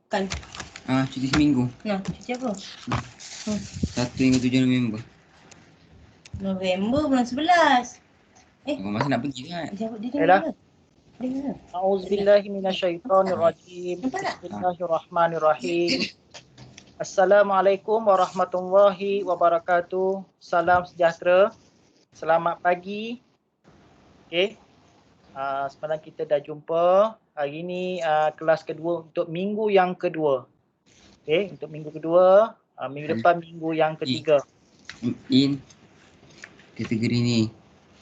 Kan? Cuti seminggu. Nah, cuti apa? 1 hingga 7 November. November bulan 11. Masa nak pergi kan? Dia Yalah. tengok mana? A'udzubillahi minasyaitonirrajim. Nampak tak? Bismillahirrahmanirrahim. Assalamualaikum warahmatullahi wabarakatuh. Salam sejahtera. Selamat pagi. Okey. Semalam kita dah jumpa. Hari ini kelas kedua untuk minggu yang kedua. Okey, untuk minggu kedua. Minggu depan minggu yang ketiga. In kategori ni.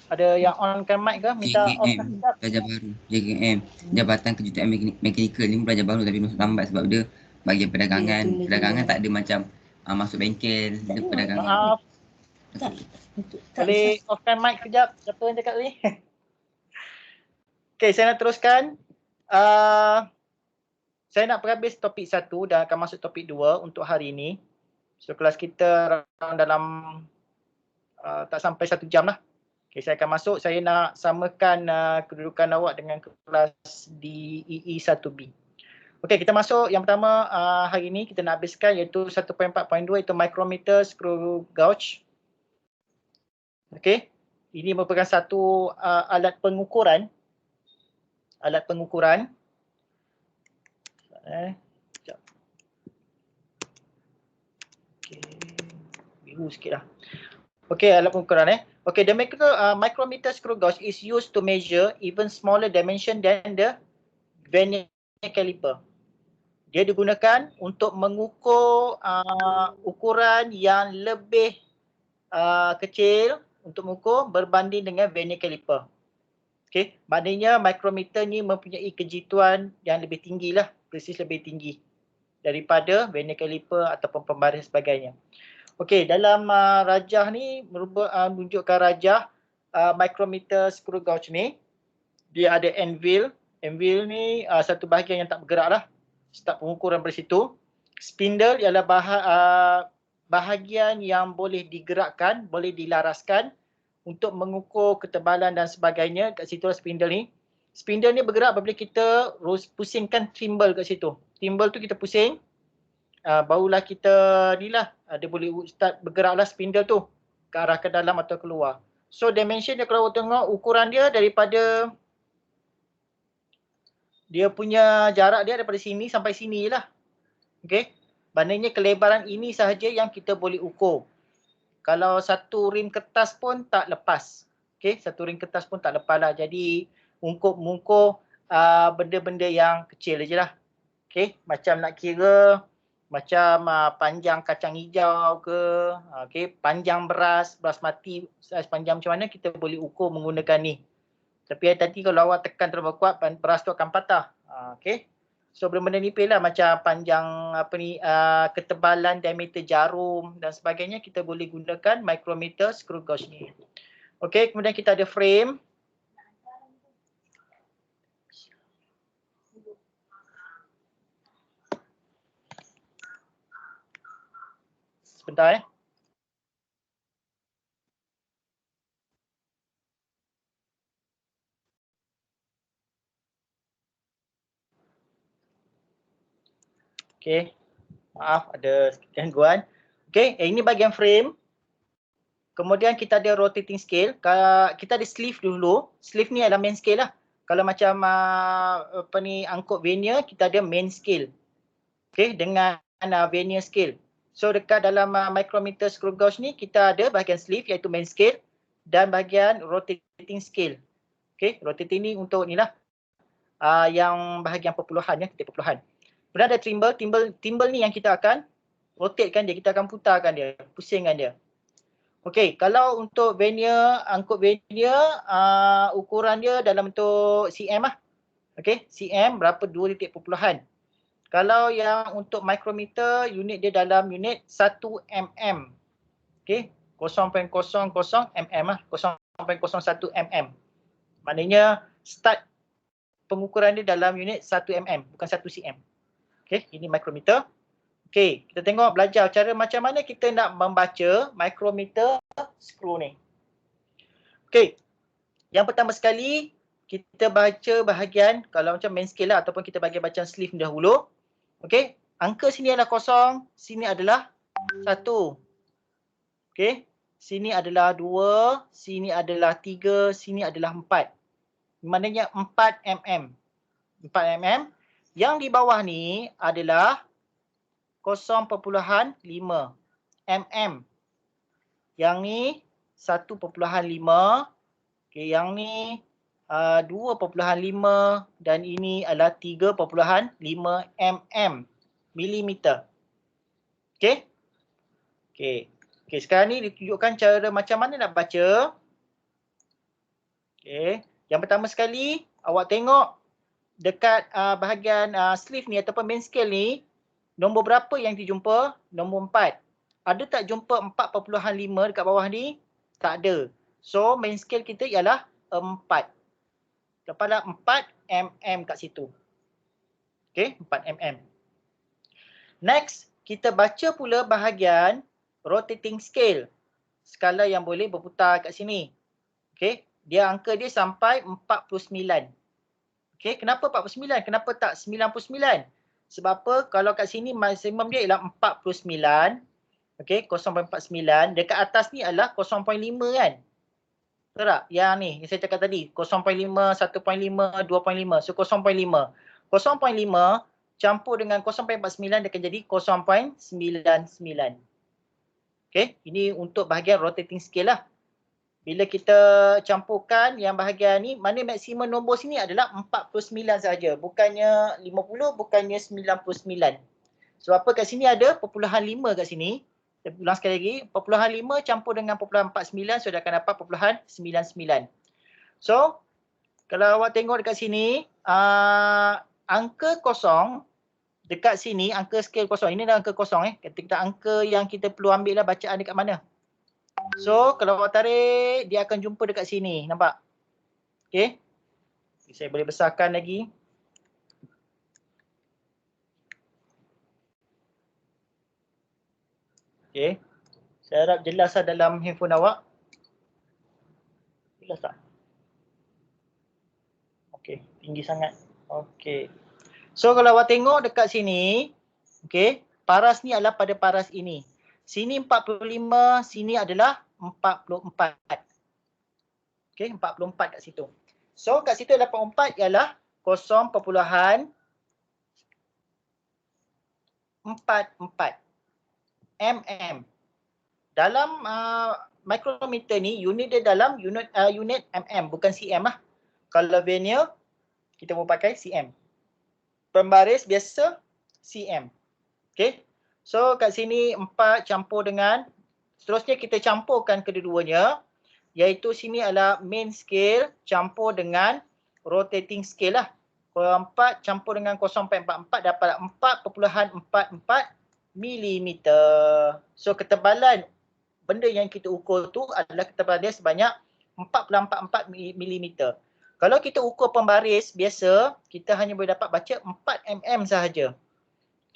Ada yang on-kan mic ke? Minta JKM, pelajar baru. JKM, Jabatan Kejuruteraan Mekanikal. Ni pelajar baru tapi masuk lambat sebab dia bahagian perdagangan. Perdagangan tak ada macam masuk bengkel, dia perdagangan. Maaf. Boleh off-kan mic kejap? Siapa yang cakap tadi? Okey, saya nak teruskan. Saya nak perhabis topik 1 dan akan masuk topik 2 untuk hari ini. So kelas kita dalam tak sampai 1 jam lah. Okay, saya akan masuk. Saya nak samakan kedudukan awak dengan kelas di EE1B. Okey, kita masuk. Yang pertama hari ini kita nak habiskan iaitu 1.4.2 iaitu micrometer screw gauge. Okey, ini merupakan satu alat pengukuran. Alat pengukuran. Sekejap. Okey, biru sikit lah. Okey, alat pengukuran Okay, the micrometer screw gauge is used to measure even smaller dimension than the vernier caliper. Dia digunakan untuk mengukur ukuran yang lebih kecil untuk mengukur berbanding dengan vernier caliper. Okey, maknanya micrometer ni mempunyai kejituan yang lebih tinggi lah, presis lebih tinggi daripada vernier caliper ataupun pembaris sebagainya. Okey, dalam rajah ni menunjukkan rajah micrometer screw gauge ni. Dia ada anvil. Anvil ni satu bahagian yang tak bergerak lah. Start pengukuran dari situ. Spindle ialah bahagian yang boleh digerakkan, boleh dilaraskan untuk mengukur ketebalan dan sebagainya. Kat situ spindle ni. Spindle ni bergerak apabila kita pusingkan thimble kat situ. Thimble tu kita pusing. Barulah kita ni lah, dia boleh start bergeraklah spindle tu ke arah ke dalam atau keluar. So dimension dia kalau tengok ukuran dia daripada dia punya jarak dia daripada sini sampai sini lah. Okey. Maknanya kelebaran ini sahaja yang kita boleh ukur. Kalau satu rim kertas pun tak lepas. Okey, satu rim kertas pun tak lepas lah. Jadi mengukur benda-benda yang kecil je lah. Okey, macam nak kira macam panjang kacang hijau ke, okey, panjang beras mati saiz panjang macam mana kita boleh ukur menggunakan ni. Tapi tadi kalau awak tekan terlalu kuat beras tu akan patah. Okey. So benda-benda nipis lah macam panjang ketebalan diameter jarum dan sebagainya kita boleh gunakan micrometer screw gauge ni. Okey, kemudian kita ada frame. Sebentar Okey. Maaf ada gangguan. Okey, ini bahagian frame. Kemudian kita ada rotating scale. Kita ada sleeve dulu. Sleeve ni adalah main scale lah. Kalau macam angkut vernier, kita ada main scale. Okey, dengan vernier scale. So dekat dalam micrometer screw gauge ni kita ada bahagian sleeve iaitu main scale dan bahagian rotating scale. Okey, rotating ni untuk ni lah. Yang bahagian perpuluhan ya, titik perpuluhan. Kemudian ada thimble. Thimble ni yang kita akan rotatekan dia, kita akan putarkan dia, pusingkan dia. Okey, kalau untuk vernier, angkut vernier, ukuran dia dalam bentuk cm lah. Okey, cm berapa 2 titik perpuluhan. Kalau yang untuk micrometer, unit dia dalam unit 1 mm. Okey, 0.00 mm lah, 0.01 mm. Maknanya start pengukuran dia dalam unit 1 mm, bukan 1 cm. Okey, ini micrometer. Okey, kita tengok belajar cara macam mana kita nak membaca micrometer screw ni. Okey, yang pertama sekali kita baca bahagian, kalau macam main scale lah ataupun kita bagi bacaan sleeve dahulu. Okey, angka sini adalah kosong, sini adalah 1. Okey, sini adalah 2, sini adalah 3, sini adalah 4. Maknanya 4 mm. 4 mm. Yang di bawah ni adalah 0.5 mm. Yang ni 1.5. Okey, yang ni 2.5 dan ini adalah 3.5 mm. Milimeter. Okey? Okey. Okey, sekarang ni ditunjukkan cara macam mana nak baca. Okey. Yang pertama sekali, awak tengok dekat bahagian sleeve ni ataupun main scale ni, nombor berapa yang dijumpa? Nombor 4. Ada tak jumpa 4.5 dekat bawah ni? Tak ada. So, main scale kita ialah 4. Dapatlah 4 mm kat situ. Okey, 4 mm. Next, kita baca pula bahagian rotating scale. Skala yang boleh berputar kat sini. Okey, angka dia sampai 49. Okey, kenapa 49? Kenapa tak 99? Sebab apa? Kalau kat sini maksimum dia ialah 49. Okey, 0.49. Dekat atas ni adalah 0.5 kan? Betul tak? Yang ni, yang saya cakap tadi. 0.5, 1.5, 2.5. So, 0.5. 0.5 campur dengan 0.49 dia akan jadi 0.99. Okey, ini untuk bahagian rotating scale lah. Bila kita campurkan yang bahagian ni, mana maksimum nombor sini adalah 49 saja. Bukannya 50, bukannya 99. Sebab apa kat sini ada perpuluhan 5 kat sini. Saya ulang sekali lagi. Perpuluhan 5 campur dengan perpuluhan 49, so dia akan dapat perpuluhan 99. So, kalau awak tengok dekat sini, angka kosong dekat sini, angka skala kosong. Ini adalah angka kosong. Kita angka yang kita perlu ambil lah bacaan dekat mana. So, kalau awak tarik, dia akan jumpa dekat sini. Nampak? Okey. Saya boleh besarkan lagi. Okey. Saya harap jelas lah dalam handphone awak. Jelas tak? Okey, tinggi sangat. Okey. So, kalau awak tengok dekat sini, okey, paras ni adalah pada paras ini. Sini 45, sini adalah 44. Okey, 44 kat situ. So, kat situ 84 ialah 0.44 mm. Dalam micrometer ni, unit dia dalam unit mm, bukan cm lah. Kalau vernier, kita mau pakai cm. Pembaris biasa, cm. Okay. So, kat sini 4 campur dengan, seterusnya kita campurkan kedua-duanya, iaitu sini adalah main scale campur dengan rotating scale lah. 4 campur dengan 0.44 dapat 4.44 mm. So, ketebalan benda yang kita ukur tu adalah ketebalan dia sebanyak 4.44 mm. Kalau kita ukur pembaris biasa, kita hanya boleh dapat baca 4 mm sahaja.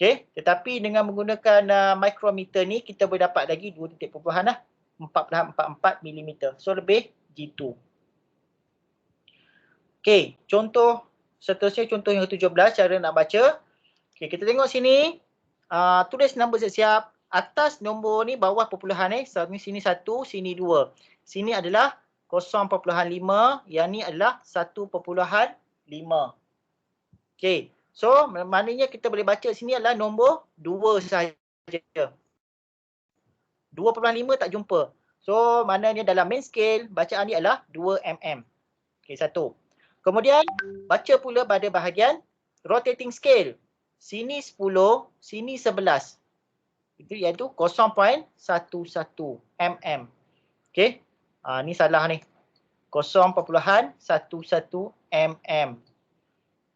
Okey, tetapi dengan menggunakan micrometer ni, kita boleh dapat lagi 2 titik perpuluhan lah. 4.44 mm. So, lebih G2. Okey, contoh seterusnya, contoh yang ke-17, cara nak baca. Okey, kita tengok sini. Tulis nombor siap-siap. Atas nombor ni, bawah perpuluhan sini 1, sini 2. Sini adalah 0.5, yang ni adalah 1.5. Okey. So, maknanya kita boleh baca sini adalah nombor 2 sahaja. 2.5 tak jumpa. So, maknanya dalam main scale, bacaan ni adalah 2 mm. Okey, 1. Kemudian, baca pula pada bahagian rotating scale. Sini 10, sini 11. Itu iaitu 0.11 mm. Okey. Ni salah ni. 0.11 mm.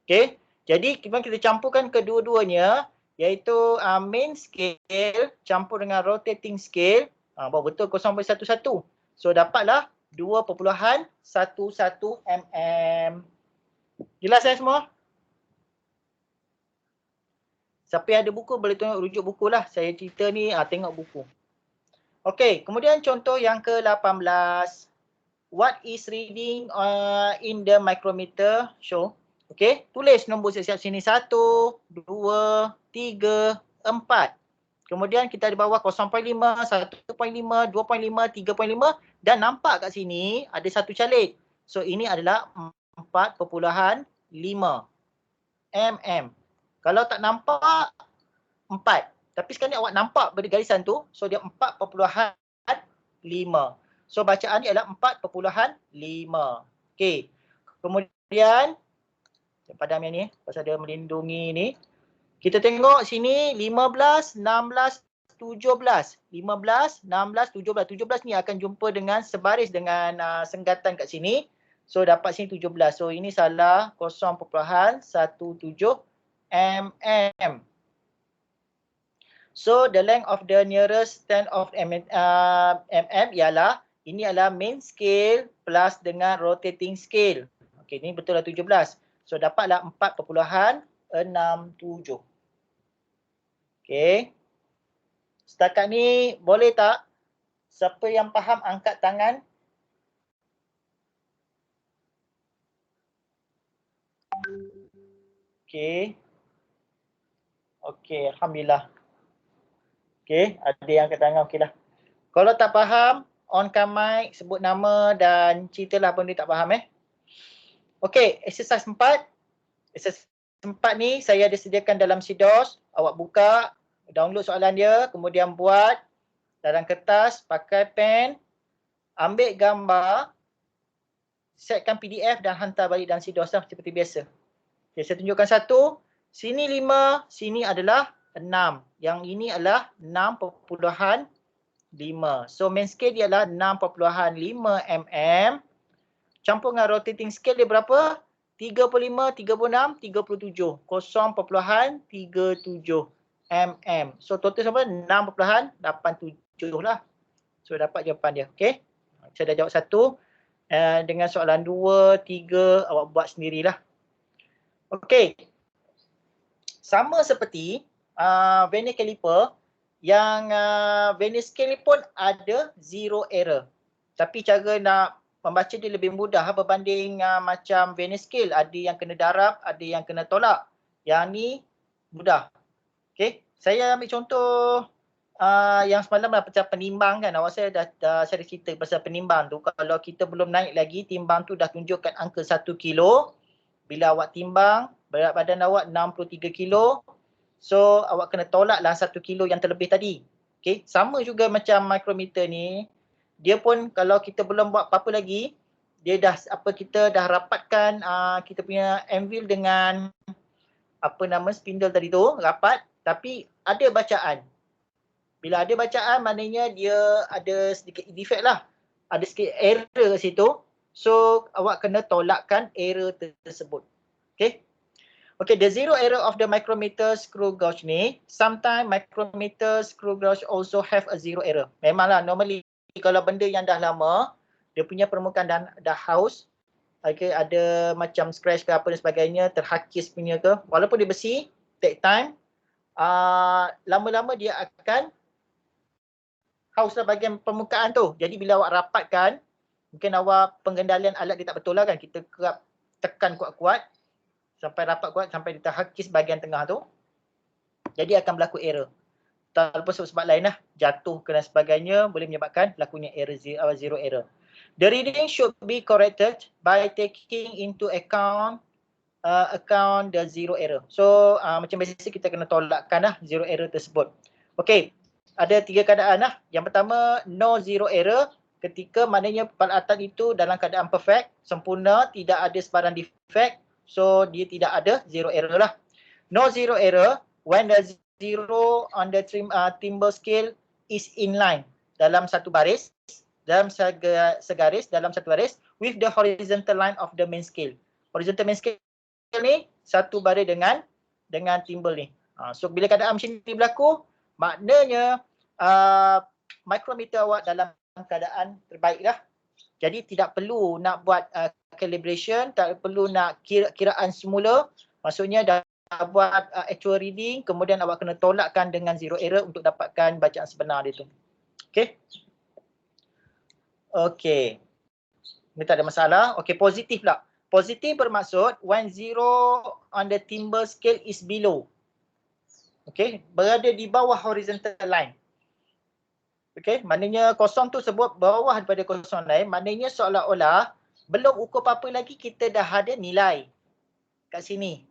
Okey. Jadi, kita campurkan kedua-duanya, iaitu main scale campur dengan rotating scale. Baru betul 0.11. So, dapatlah 2.11 mm. Jelas semua? Siapa yang ada buku boleh tengok rujuk buku lah. Saya cerita ni tengok buku. Okey, kemudian contoh yang ke-18. What is reading in the micrometer show? Okey, tulis nombor siap-siap sini 1, 2, 3, 4. Kemudian kita di bawah 0.5, 1.5, 2.5, 3.5 dan nampak kat sini ada satu caleg. So ini adalah 4.5 mm. Kalau tak nampak 4. Tapi sekarang ni awak nampak pada garisan tu, so dia 4.5. So bacaan dia adalah 4.5. Okey. Kemudian saya padam yang ni pasal dia melindungi ni. Kita tengok sini 15, 16, 17. 15, 16, 17. 17 ni akan jumpa dengan sebaris dengan senggatan kat sini. So dapat sini 17. So ini salah 0.17 mm. So the length of the nearest stand of mm ialah ini adalah main scale plus dengan rotating scale. Okey, ni betul lah 17. So dapatlah 4.67. Okey. Setakat ni boleh tak? Siapa yang faham angkat tangan? Okey. Okey, alhamdulillah. Okey, ada yang angkat tangan, okeylah. Kalau tak faham, onkan mic, sebut nama dan ceritalah benda tak faham Okey, exercise 4. Exercise 4 ni saya ada sediakan dalam CDOS. Awak buka, download soalan dia, kemudian buat dalam kertas, pakai pen, ambil gambar, setkan PDF dan hantar balik dalam CDOS lah seperti biasa. Okay, saya tunjukkan satu. Sini 5, sini adalah 6. Yang ini adalah 6.5. So main scale dia adalah 6.5 mm. Campur dengan rotating scale dia berapa? 35, 36, 37. 0.37 mm. So total sama 6.87 lah. So dapat jawapan dia. Okay. Saya dah jawab satu. Dengan soalan 2, 3 awak buat sendirilah. Okay. Sama seperti vernier caliper yang vernier scale ni pun ada zero error. Tapi cara nak membaca dia lebih mudah berbanding macam vernier scale. Ada yang kena darab, ada yang kena tolak. Yang ni mudah. Okay. Saya ambil contoh yang semalam lah macam penimbang kan. Awak saya dah cerita pasal penimbang tu. Kalau kita belum naik lagi, timbang tu dah tunjukkan angka 1 kilo. Bila awak timbang, berat badan awak 63 kilo. So awak kena tolaklah 1 kilo yang terlebih tadi. Okay. Sama juga macam micrometer ni. Dia pun kalau kita belum buat apa-apa lagi, dia dah kita dah rapatkan kita punya anvil dengan spindle tadi tu, rapat, tapi ada bacaan. Bila ada bacaan maknanya dia ada sedikit defect lah. Ada sedikit error kat situ. So awak kena tolakkan error tersebut. Okay. Okay, the zero error of the micrometer screw gauge ni, sometimes micrometer screw gauge also have a zero error. Memanglah normally kalau benda yang dah lama, dia punya permukaan dah haus, okay, ada macam scratch ke apa dan sebagainya, terhakis punya ke, walaupun dia besi, take time, lama-lama dia akan hauslah bahagian permukaan tu. Jadi bila awak rapatkan, mungkin awak pengendalian alat dia tak betul lah kan, kita kerap tekan kuat-kuat, sampai rapat kuat, sampai dia terhakis bahagian tengah tu. Jadi akan berlaku error. Tanpa sebab lain lah, jatuh ke dan sebagainya, boleh menyebabkan berlakunya error, zero error. The reading should be corrected by taking into account the zero error. So macam biasa kita kena tolakkan lah zero error tersebut. Okay, ada 3 keadaan lah. Yang pertama, no zero error. Ketika maknanya peralatan itu dalam keadaan perfect, sempurna, tidak ada sebarang defect. So dia tidak ada zero error lah. No zero error when the zero on the timbre scale is in line, dalam satu baris, dalam segaris, dalam satu baris with the horizontal line of the main scale. Horizontal main scale ni satu baris dengan timbre ni. So bila keadaan macam ni berlaku, maknanya micrometer awak dalam keadaan terbaik lah. Jadi tidak perlu nak buat calibration, tak perlu nak kiraan semula. Maksudnya dah buat actual reading, kemudian awak kena tolakkan dengan zero error untuk dapatkan bacaan sebenar dia tu. Okay. Okay. Ini tak ada masalah. Okay, positif lah. Positif bermaksud when zero on the timber scale is below. Okay, berada di bawah horizontal line. Okay, maknanya kosong tu sebut bawah daripada kosong lain, maknanya seolah-olah belum ukur apa-apa lagi kita dah ada nilai kat sini.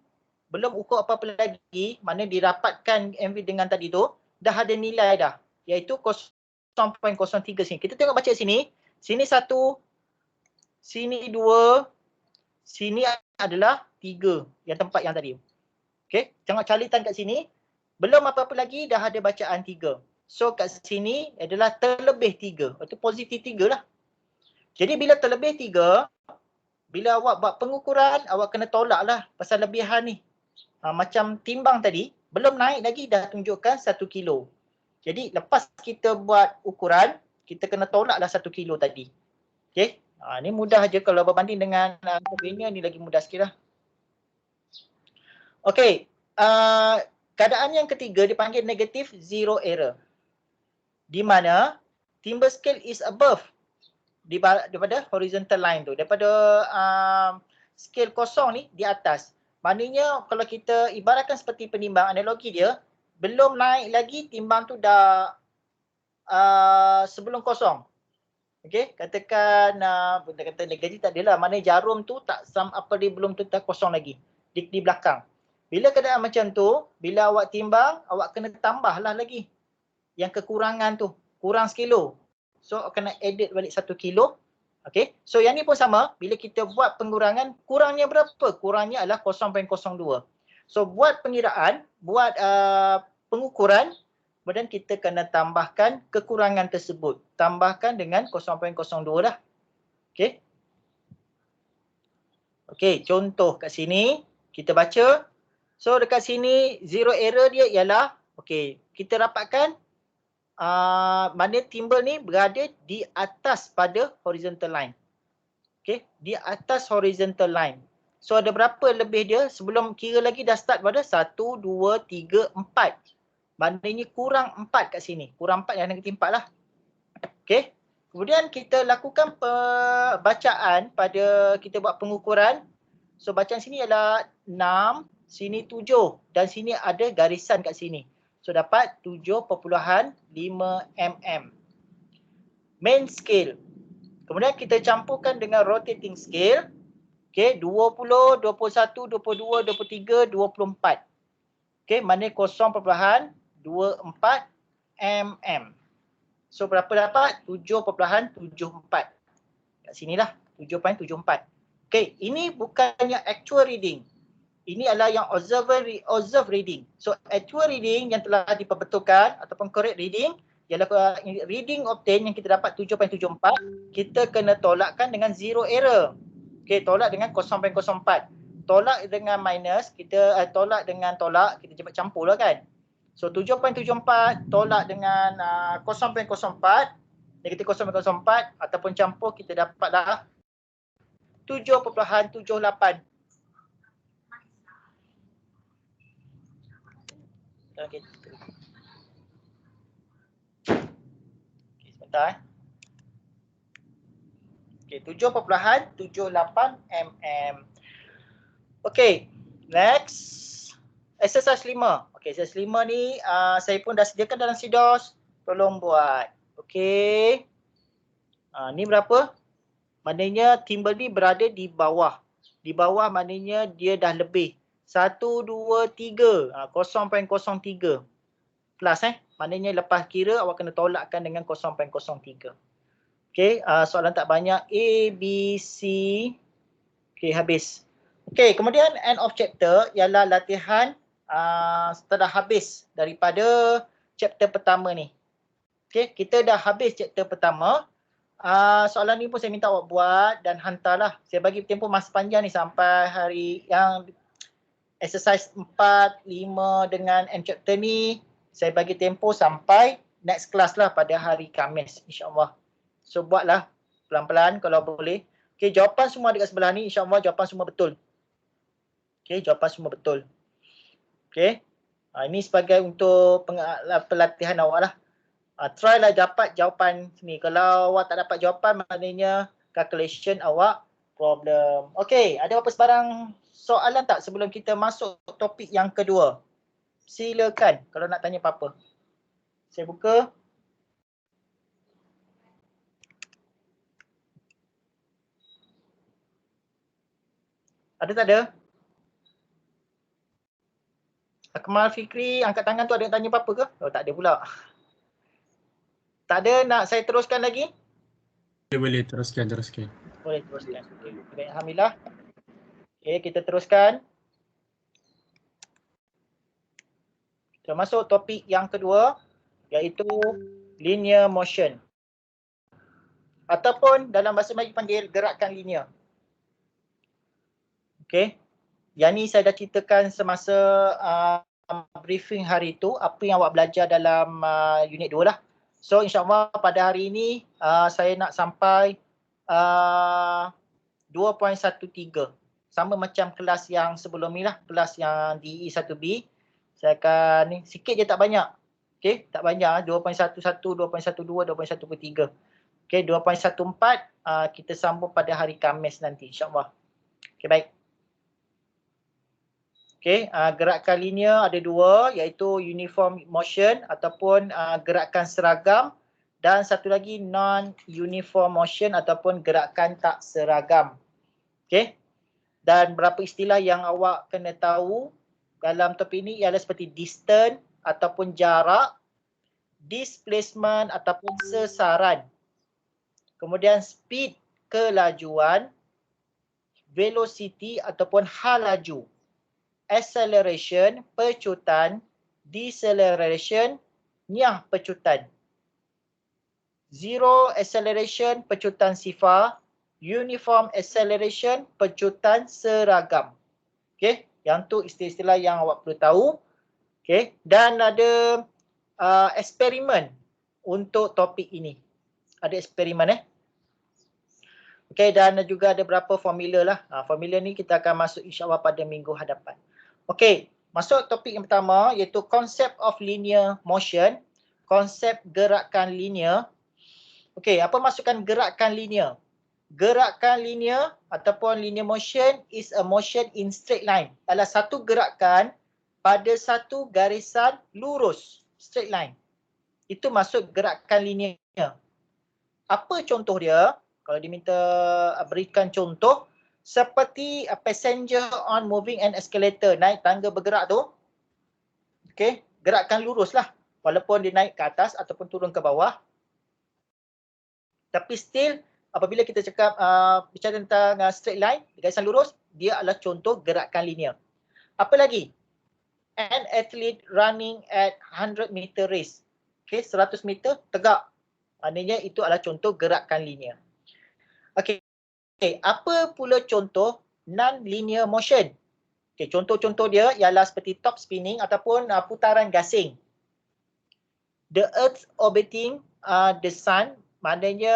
Belum ukur apa-apa lagi, mana dirapatkan MV dengan tadi tu, dah ada nilai dah, iaitu 0.03 sini. Kita tengok baca sini, sini 1, sini 2, sini adalah 3 yang tempat yang tadi. Okey, tengok calitan kat sini, belum apa-apa lagi dah ada bacaan 3. So kat sini adalah terlebih 3, itu positif 3 lah. Jadi bila terlebih 3, bila awak buat pengukuran, awak kena tolak lah pasal lebihan ni. Macam timbang tadi, belum naik lagi dah tunjukkan 1 kilo. Jadi lepas kita buat ukuran, kita kena tolak lah 1 kilo tadi. Okey, ni mudah je kalau berbanding dengan sebelumnya, ni lagi mudah sikit lah. Okey, keadaan yang ketiga dipanggil negative zero error. Di mana timber scale is above daripada horizontal line tu, daripada scale kosong ni di atas. Maknanya kalau kita ibaratkan seperti penimbang, analogi dia, belum naik lagi timbang tu dah sebelum kosong. Okey, katakan benda kata negatif tak adalah, maknanya jarum tu tak apa dia belum tetap kosong lagi di belakang. Bila keadaan macam tu, bila awak timbang, awak kena tambahlah lagi yang kekurangan tu, kurang sekilo. So kena edit balik 1 kilo. Okey, so yang ni pun sama, bila kita buat pengurangan, kurangnya berapa? Kurangnya adalah 0.02. So buat pengiraan, buat pengukuran, kemudian kita kena tambahkan kekurangan tersebut. Tambahkan dengan 0.02 lah. Okey. Okey, contoh kat sini, kita baca. So dekat sini, zero error dia ialah, okey, kita dapatkan mana timber ni berada di atas pada horizontal line. Okey, di atas horizontal line. So ada berapa lebih dia? Sebelum kira lagi dah start pada 1, 2, 3, 4. Maknanya kurang 4 kat sini. Kurang 4 yang negatif 4 lah. Okey. Kemudian kita lakukan bacaan pada kita buat pengukuran. So bacaan sini adalah 6, sini 7 dan sini ada garisan kat sini. So dapat 7.5 mm. Main scale. Kemudian kita campurkan dengan rotating scale. Okey, 20, 21, 22, 23, 24. Okey, maknanya 0.24 mm. So berapa dapat? 7.74. Kat sinilah 7.74. Okey, ini bukannya actual reading. Ini adalah yang observe reading. So actual reading yang telah diperbetulkan ataupun correct reading ialah reading obtain yang kita dapat 7.74, kita kena tolakkan dengan zero error. Okey, tolak dengan 0.04. Tolak dengan minus, kita tolak dengan tolak, kita cepat campur lah kan. So 7.74 tolak dengan 0.04, negatif 0.04 ataupun campur, kita dapatlah 7.78. Okey. Okey, sebentar Okey, 7.78 mm. Okey, next. Exercise 5. Okey, exercise 5 ni saya pun dah sediakan dalam SIDOS. Tolong buat. Okey. Ni berapa? Maknanya timber ni berada di bawah. Di bawah maknanya dia dah lebih. 1, 2, 3. 0.03 plus maknanya lepas kira awak kena tolakkan dengan 0.03. Okey, soalan tak banyak. A, B, C. Okey, habis. Okey, kemudian end of chapter ialah latihan setelah habis daripada chapter pertama ni. Okey, kita dah habis chapter pertama. Soalan ni pun saya minta awak buat dan hantarlah. Saya bagi tempoh masa panjang ni sampai hari yang exercise 4, 5 dengan end chapter ni. Saya bagi tempoh sampai next class lah pada hari Khamis, insyaAllah. So buatlah pelan-pelan kalau boleh. Okey, jawapan semua dekat sebelah ni, insyaAllah jawapan semua betul. Okey, jawapan semua betul. Okey, ini sebagai untuk pelatihan awak lah. Try lah dapat jawapan ni. Kalau awak tak dapat jawapan, maknanya calculation awak problem. Okay, ada apa sebarang soalan tak sebelum kita masuk topik yang kedua? Silakan kalau nak tanya apa-apa. Saya buka. Ada tak ada? Akmal Fikri angkat tangan tu, ada yang tanya apa-apa ke? Oh, tak ada pula. Tak ada, nak saya teruskan lagi? Boleh teruskan. Boleh teruskan. Okay. Baik, alhamdulillah. Okay, kita teruskan. Kita masuk topik yang kedua, iaitu linear motion. Ataupun dalam bahasa Melayu panggil gerakan linear. Okay. Yang ni saya dah ceritakan semasa briefing hari itu, apa yang awak belajar dalam unit 2 lah. So insyaAllah pada hari ini saya nak sampai 2.13. Sama macam kelas yang sebelum ni lah, kelas yang di E1B. Saya akan ni, sikit je tak banyak. Okay, tak banyak. 2.11, 2.12, 2.13. Okay, 2.14 kita sambung pada hari Khamis nanti insyaAllah. Okay, baik. Okay, gerakan linear ada dua, iaitu uniform motion ataupun gerakan seragam, dan satu lagi non-uniform motion ataupun gerakan tak seragam. Okay, dan berapa istilah yang awak kena tahu dalam topik ini ialah seperti distance ataupun jarak, displacement ataupun sesaran, kemudian speed kelajuan, velocity ataupun hal laju, acceleration, pecutan, deceleration, niah pecutan, zero acceleration, pecutan sifar, uniform acceleration, pecutan seragam. Okey, yang tu istilah-istilah yang awak perlu tahu. Okey, dan ada eksperimen untuk topik ini. Ada eksperimen Okey, dan juga ada berapa formula lah. Formula ni kita akan masuk insyaAllah pada minggu hadapan. Okey, masuk topik yang pertama iaitu konsep of linear motion. Konsep gerakan linear. Okey, apa maksudkan gerakan linear? Gerakan linear ataupun linear motion is a motion in straight line. Adalah satu gerakan pada satu garisan lurus, straight line. Itu maksud gerakan linear. Apa contoh dia? Kalau diminta berikan contoh, seperti a passenger on moving an escalator, naik tangga bergerak tu. Okey, gerakan lurus lah. Walaupun dia naik ke atas ataupun turun ke bawah. Tapi still, apabila kita cakap bicara tentang straight line, garisan lurus, dia adalah contoh gerakan linear. Apa lagi? An athlete running at 100 meter race. Okey, 100 meter tegak. Maknanya itu adalah contoh gerakan linear. Okey, apa pula contoh non-linear motion? Okey, contoh-contoh dia ialah seperti top spinning ataupun putaran gasing. The earth orbiting the sun, maknanya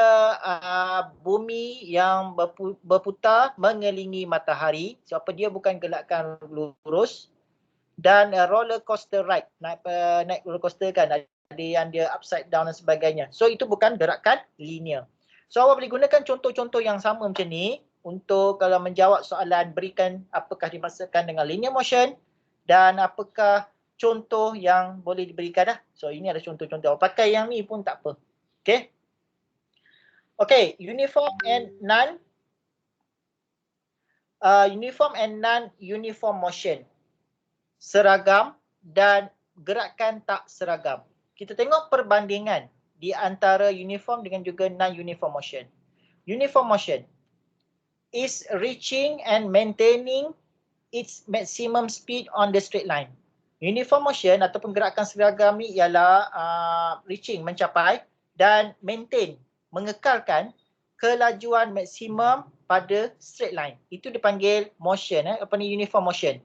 bumi yang berputar mengelilingi matahari. Sebab dia bukan gerakan lurus. Dan roller coaster ride, naik roller coaster kan, ada yang dia upside down dan sebagainya. So itu bukan gerakan linear. So awak boleh gunakan contoh-contoh yang sama macam ni untuk kalau menjawab soalan, berikan apakah dimaksudkan dengan linear motion dan apakah contoh yang boleh diberikan dah. So ini ada contoh-contoh. Awak pakai yang ni pun tak apa. Okay. Okay, uniform and non-uniform motion. Seragam dan gerakan tak seragam. Kita tengok perbandingan di antara uniform dengan juga non-uniform motion. Uniform motion is reaching and maintaining its maximum speed on the straight line. Uniform motion ataupun gerakan seragam ni ialah reaching, mencapai, dan maintain, mengekalkan kelajuan maksimum pada straight line. Itu dipanggil motion, uniform motion.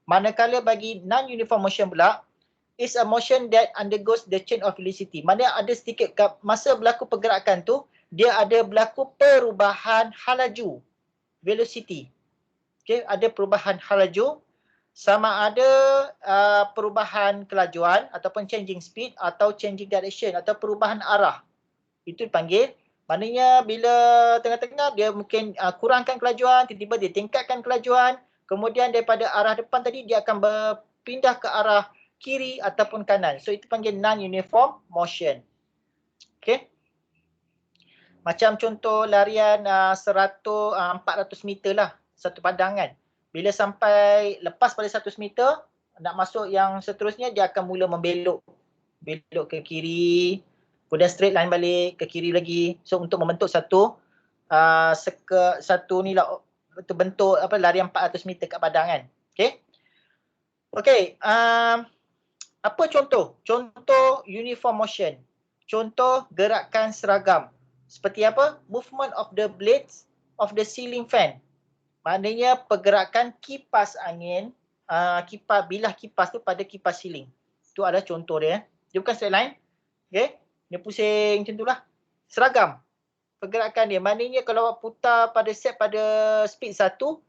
Manakala bagi non-uniform motion pula, is a motion that undergoes the change of velocity. Maknanya ada sedikit masa berlaku pergerakan tu, dia ada berlaku perubahan hal laju, velocity. Okay, ada perubahan hal laju, sama ada perubahan kelajuan ataupun changing speed atau changing direction atau perubahan arah. Itu dipanggil Maknanya bila tengah-tengah dia mungkin kurangkan kelajuan, tiba-tiba dia tingkatkan kelajuan. Kemudian daripada arah depan tadi dia akan berpindah ke arah kiri ataupun kanan. So itu panggil non-uniform motion. Okay. Macam contoh larian 400 meter lah satu padangan. Bila sampai lepas pada 100 meter, nak masuk yang seterusnya dia akan mula membelok. Belok ke kiri, kemudian straight line balik ke kiri lagi. So untuk membentuk satu ni lah bentuk larian 400 meter kat padangan. Okey. Okey, apa contoh? Contoh uniform motion. Contoh gerakan seragam. Seperti apa? Movement of the blades of the ceiling fan. Maknanya pergerakan kipas angin, bilah kipas tu pada kipas ceiling. Itu adalah contoh dia. Dia bukan straight line. Okay. Dia pusing macam tu lah. Seragam. Pergerakan dia. Maknanya kalau awak putar pada set pada speed satu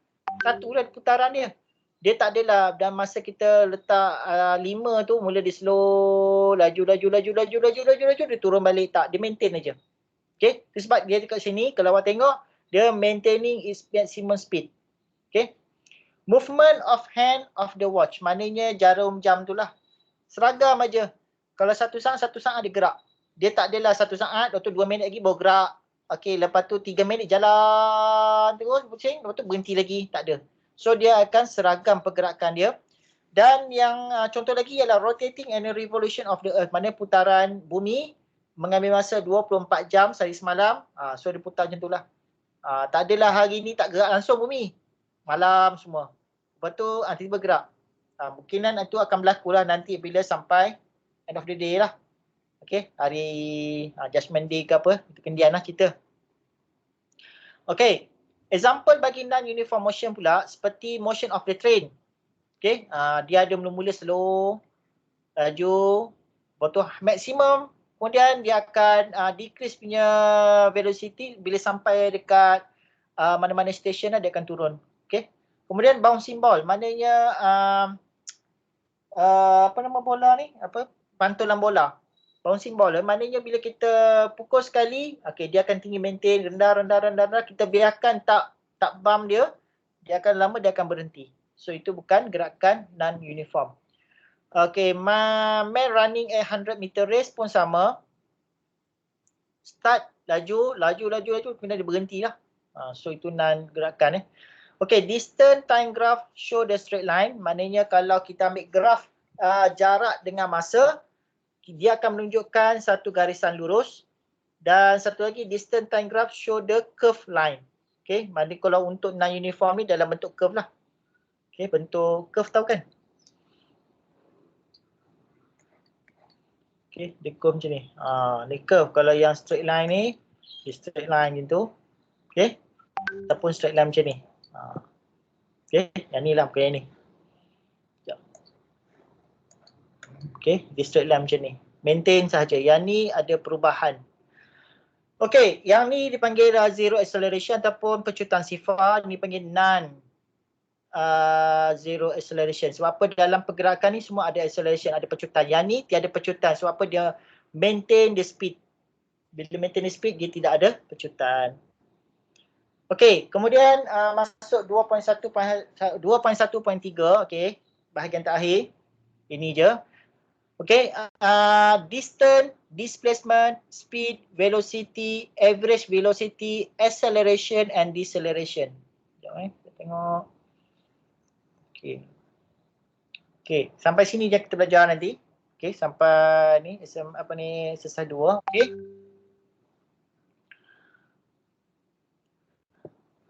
lah putaran dia. Dia tak adalah dalam masa kita letak 5 tu mula dia slow, laju, dia turun balik. Tak, dia maintain aja. Okay. Sebab dia dekat sini, kalau awak tengok, dia maintaining its maximum speed. Okay. Movement of hand of the watch. Maknanya jarum jam tu lah. Seragam aja. Kalau satu saat dia gerak. Dia tak adalah satu saat, lepas tu 2 minit lagi baru gerak. Okey, lepas tu 3 minit jalan terus pusing, lepas tu berhenti lagi. Tak ada. So dia akan seragam pergerakan dia. Dan yang contoh lagi ialah rotating and revolution of the earth. Maknanya putaran bumi mengambil masa 24 jam sehari semalam. So dia putar macam tu lah. Tak adalah hari ni tak gerak langsung bumi. Malam semua. Lepas tu tiba-tiba gerak. Mungkinan itu akan berlaku lah nanti bila sampai end of the day lah. Okay, hari judgment day ke apa, itu kendian lah kita. Okay, example bagi non-uniform motion pula seperti motion of the train. Okay, dia ada mula-mula slow, laju, betul maksimum, kemudian dia akan decrease punya velocity bila sampai dekat mana-mana stesen dia akan turun. Okay, kemudian bouncing ball, maknanya apa nama bola ni? Pantulan bola. Bouncing ball, maknanya bila kita pukul sekali, okey dia akan tinggi maintain, rendah, kita biarkan tak bump dia akan lama dia akan berhenti. So itu bukan gerakan non-uniform. Okey, man running a 100 meter race pun sama. Start laju, kemudian dia berhentilah. So itu non gerakan Okey, distance time graph show the straight line. Maknanya kalau kita ambil graf jarak dengan masa, dia akan menunjukkan satu garisan lurus. Dan satu lagi, distance time graph show the curve line. Okay, maknanya kalau untuk non-uniform ni dalam bentuk curve lah. Okay, bentuk curve tahu kan? Okay, dia curve macam ni. Ni curve. Kalau yang straight line ni, dia straight line macam tu. Okay, ataupun straight line macam ni. Okay, yang ni lah bukan yang ni. Okay, dia straight line macam ni. Maintain sahaja. Yang ni ada perubahan. Okay, yang ni dipanggil zero acceleration ataupun pecutan sifar. Ini panggil non zero acceleration. Sebab apa dalam pergerakan ni semua ada acceleration, ada pecutan. Yang ni tiada pecutan. Sebab apa dia maintain the speed. Bila maintain the speed, dia tidak ada pecutan. Okay, kemudian masuk 2.1.3. Okay, bahagian terakhir. Ini je. Okay, distance, displacement, speed, velocity, average velocity, acceleration and deceleration. Sekejap kita tengok. Okay. Okay, sampai sini je kita belajar nanti. Okay, sampai ni, exercise 2. Okay.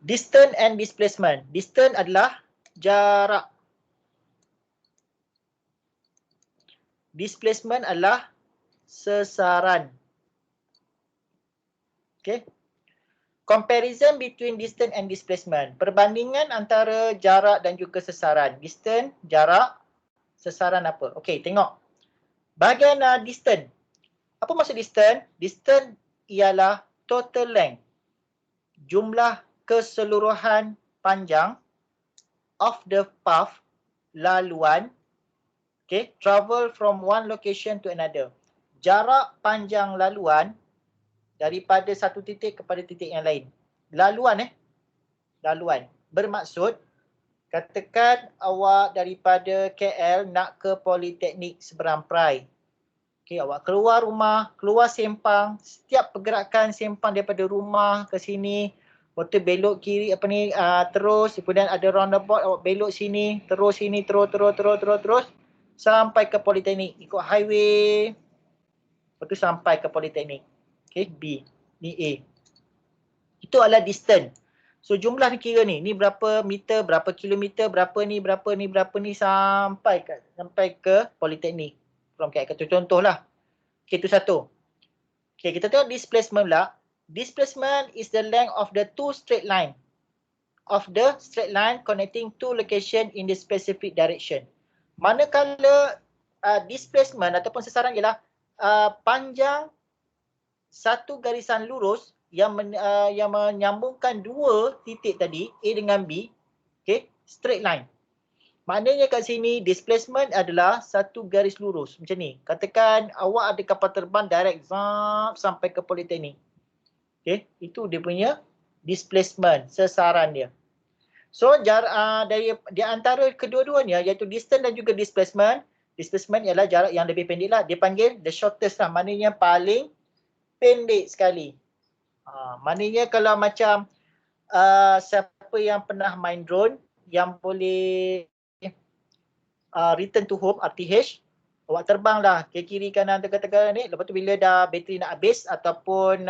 Distance and displacement. Distance adalah jarak. Displacement adalah sesaran. Okay. Comparison between distance and displacement. Perbandingan antara jarak dan juga sesaran. Distance, jarak, sesaran apa? Okay, tengok. Bahagian distance. Apa maksud distance? Distance ialah total length. Jumlah keseluruhan panjang of the path, laluan. Okay, travel from one location to another. Jarak panjang laluan daripada satu titik kepada titik yang lain. Laluan laluan. Bermaksud katakan awak daripada KL nak ke Politeknik Seberang Perai. Okey, awak keluar rumah, keluar Sempang, setiap pergerakan Sempang daripada rumah ke sini, lepas tu belok kiri terus, kemudian ada roundabout, awak belok sini, terus sini, terus sampai ke Politeknik, ikut highway, lepas tu sampai ke Politeknik. Okey, B, ni A. Itu adalah distance. So jumlah ni kira ni berapa meter, berapa kilometer, berapa ni sampai ke Politeknik. From KL, contohlah. Okey, itu satu. Okey, kita tengok displacement pula. Displacement is the length of the two straight line connecting two location in the specific direction. Manakala displacement ataupun sasaran ialah panjang satu garisan lurus yang menyambungkan dua titik tadi, A dengan B, okay, straight line. Maknanya kat sini displacement adalah satu garis lurus macam ni. Katakan awak ada kapal terbang direct sampai ke Politeknik. Okay, itu dia punya displacement, sasaran dia. So dari di antara kedua-duanya iaitu distance dan juga displacement ialah jarak yang lebih pendek lah. Dia panggil the shortest lah, maknanya paling pendek sekali. Maknanya kalau macam siapa yang pernah main drone yang boleh return to home, RTH, awak terbang lah ke kiri kanan tengah-tengah ni, lepas tu bila dah bateri nak habis ataupun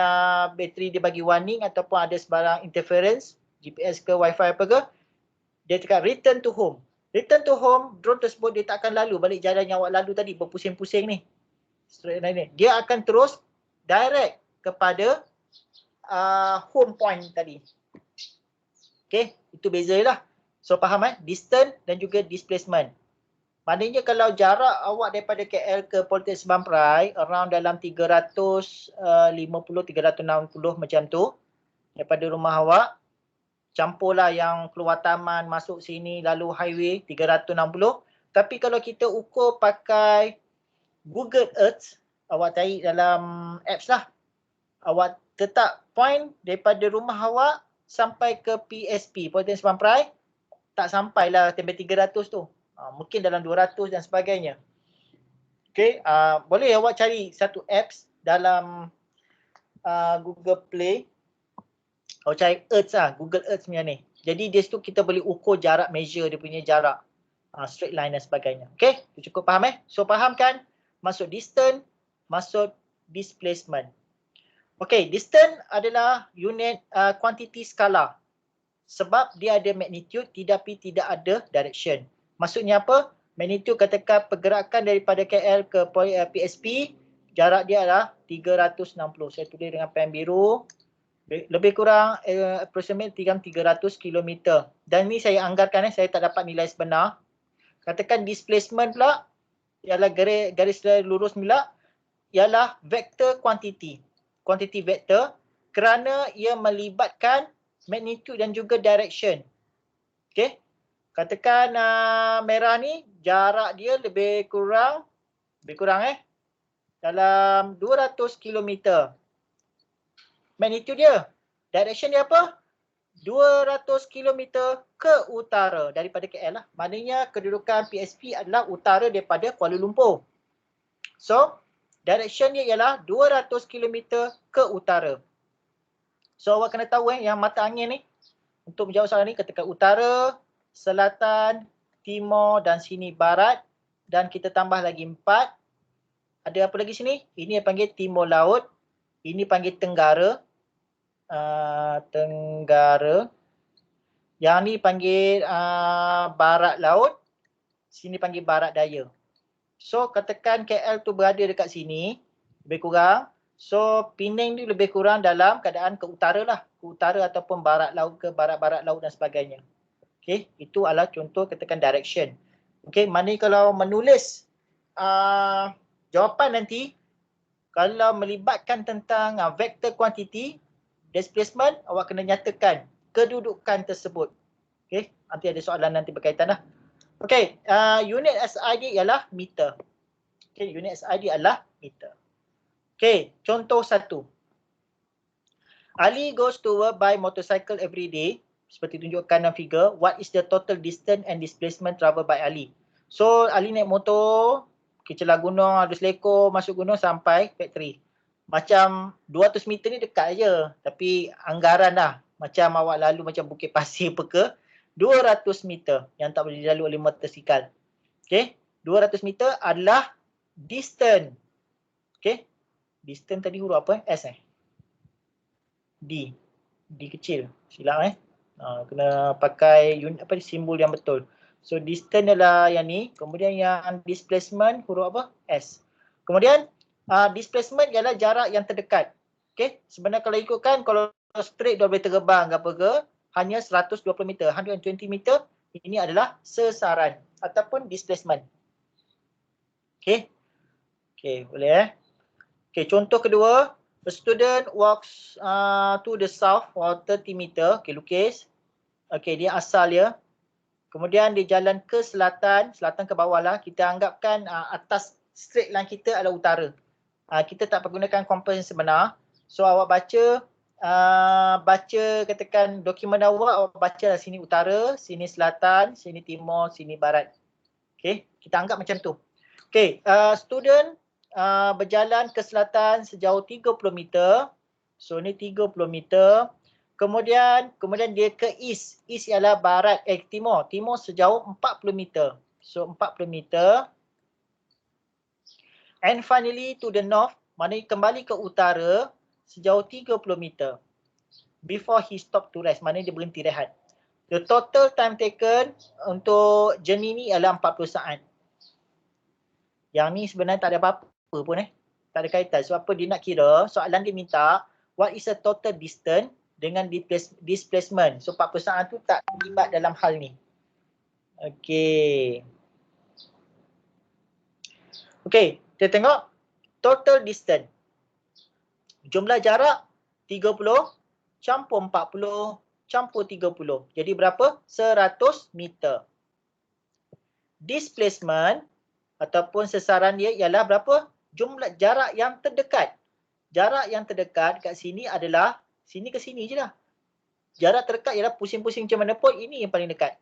bateri dia bagi warning ataupun ada sebarang interference, GPS ke wifi apa ke, dia cakap return to home. Return to home, drone tersebut dia tak akan lalu balik jalan yang awak lalu tadi, berpusing-pusing ni. Straight line ni. Dia akan terus direct kepada home point tadi. Okay, itu beza lah. So faham distance dan juga displacement. Maknanya kalau jarak awak daripada KL ke Politeknik Seberang Perai around dalam 350, 360 macam tu daripada rumah awak, campurlah yang keluar taman, masuk sini, lalu highway 360. Tapi kalau kita ukur pakai Google Earth, awak cari dalam apps lah, awak tetap point daripada rumah awak sampai ke PSP, Politeknik Seberang Perai, tak sampailah sampai 300 tu. Mungkin dalam 200 dan sebagainya. Okay, boleh awak cari satu apps dalam Google Play. Awak cari Earth Google Earth punya ni. Jadi di situ kita boleh ukur jarak, measure dia punya jarak. Straight line dan sebagainya. Okay, itu cukup faham So faham kan? Masuk distance, masuk displacement. Okay, distance adalah unit quantity skala. Sebab dia ada magnitude tetapi tidak ada direction. Maksudnya apa? Magnitude katakan pergerakan daripada KL ke PSP, jarak dia adalah 360. Saya tulis dengan pen biru. Lebih kurang approximate 300 km. Dan ni saya anggarkan saya tak dapat nilai sebenar. Katakan displacement pula ialah garis lurus pula ialah vector quantity. Quantity vector kerana ia melibatkan magnitude dan juga direction. Okey. Katakan merah ni jarak dia lebih kurang dalam 200 km. Magnitude dia. Direction dia apa? 200 km ke utara daripada KL lah. Maknanya kedudukan PSP adalah utara daripada Kuala Lumpur. So, direction dia ialah 200 km ke utara. So, awak kena tahu yang mata angin ni. Untuk menjawab soalan ni, katakan utara, selatan, timur dan sini barat. Dan kita tambah lagi 4. Ada apa lagi sini? Ini yang panggil timur laut. Ini panggil tenggara. Tenggara. Yang ni panggil barat laut. Sini panggil barat daya. So katakan KL tu berada dekat sini. Lebih kurang. So Penang ni lebih kurang dalam keadaan ke utara lah. Ke utara ataupun barat laut ke barat-barat laut dan sebagainya. Okay. Itu adalah contoh katakan direction. Okay. Maknanya kalau menulis jawapan nanti. Kalau melibatkan tentang vector quantity. Displacement, awak kena nyatakan kedudukan tersebut. Okay, nanti ada soalan nanti berkaitan lah. Okay, unit SID ialah meter. Okay, unit SID adalah meter. Okay, contoh 1. Ali goes to work by motorcycle every day. Seperti tunjukkan dalam figure. What is the total distance and displacement traveled by Ali? So, Ali naik motor, celah gunung, ada selekor, masuk gunung sampai factory. Macam 200 meter ni dekat je. Tapi anggaran dah. Macam awak lalu macam Bukit Pasir ke 200 meter yang tak boleh dilalui oleh motosikal. Okay. 200 meter adalah distance. Okay. Distance tadi huruf apa? S D. D kecil. Silap kena pakai unit apa simbol yang betul. So distance adalah yang ni. Kemudian yang displacement huruf apa? S. Kemudian displacement ialah jarak yang terdekat. Okay. Sebenarnya kalau ikutkan, kalau straight dia boleh terbang ke apa ke, hanya 120 meter, 120 meter. Ini adalah sesaran ataupun displacement. Okay. Okay, boleh Okay, contoh kedua. A student walks to the south for 30 meter. Okay, lukis. Okay, dia asal dia. Kemudian dia jalan ke selatan, selatan ke bawah lah. Kita anggapkan atas straight line kita adalah utara. Kita tak pergunakan kompas yang sebenar. So awak baca katakan dokumen awak baca lah sini utara, sini selatan, sini timur, sini barat. Okay, kita anggap macam tu. Okay, student berjalan ke selatan sejauh 30 meter. So ni 30 meter. Kemudian dia ke east. East ialah barat, timur. Timur sejauh 40 meter. So 40 meter. And finally to the north, maknanya kembali ke utara sejauh 30 meter. Before he stop to rest, maknanya dia berhenti rehat. The total time taken untuk journey ni ialah 40 saat. Yang ni sebenarnya tak ada apa-apa pun Tak ada kaitan. Sebab apa dia nak kira, soalan dia minta what is the total distance dengan displacement. So 40 saat tu tak terlibat dalam hal ni. Okay. Okay, kita tengok total distance. Jumlah jarak 30 campur 40 campur 30. Jadi berapa? 100 meter. Displacement ataupun sesaran dia ialah berapa? Jumlah jarak yang terdekat. Jarak yang terdekat kat sini adalah sini ke sini je lah. Jarak terdekat ialah pusing-pusing macam mana pun, ini yang paling dekat.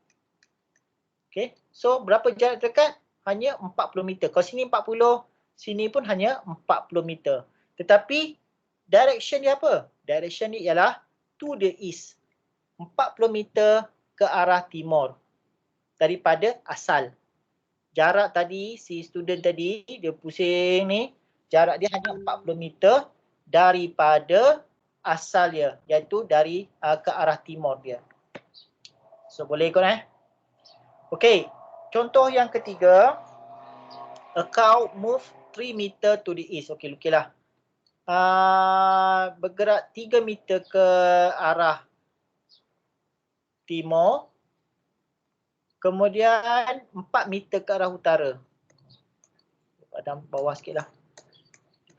Okay. So berapa jarak terdekat? Hanya 40 meter. Kalau sini 40, sini pun hanya 40 meter. Tetapi direction dia apa? Direction dia ialah to the east. 40 meter ke arah timur daripada asal. Jarak tadi, si student tadi, dia pusing ni, jarak dia hanya 40 meter daripada asal dia, iaitu dari ke arah timur dia. So boleh ikut Okey, contoh yang ketiga. A cow move 3 meter to the east. Okey, lukislah. Bergerak 3 meter ke arah timur. Kemudian 4 meter ke arah utara. Padam bawah sikit lah.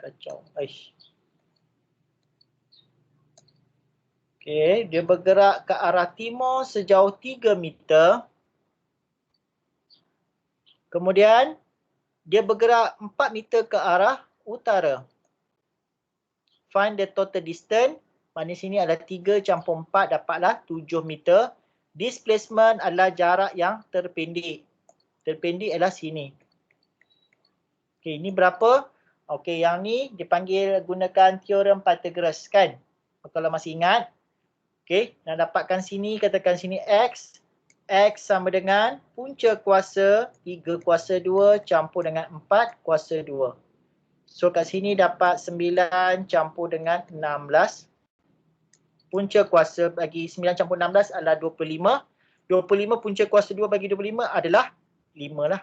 Kacau. Aish. Okey, dia bergerak ke arah timur sejauh 3 meter. Kemudian dia bergerak 4 meter ke arah utara. Find the total distance. Maknanya sini adalah 3 campur 4 dapatlah 7 meter. Displacement adalah jarak yang terpendek. Terpendek adalah sini. Okey, ini berapa? Okey, yang ni dipanggil gunakan teorem Pythagoras kan? Kalau masih ingat. Okey, nak dapatkan sini, katakan sini X. X sama dengan punca kuasa 3 kuasa 2 campur dengan 4 kuasa 2. So kat sini dapat 9 campur dengan 16. Punca kuasa bagi 9 campur 16 adalah 25. 25 punca kuasa 2 bagi 25 adalah 5 lah.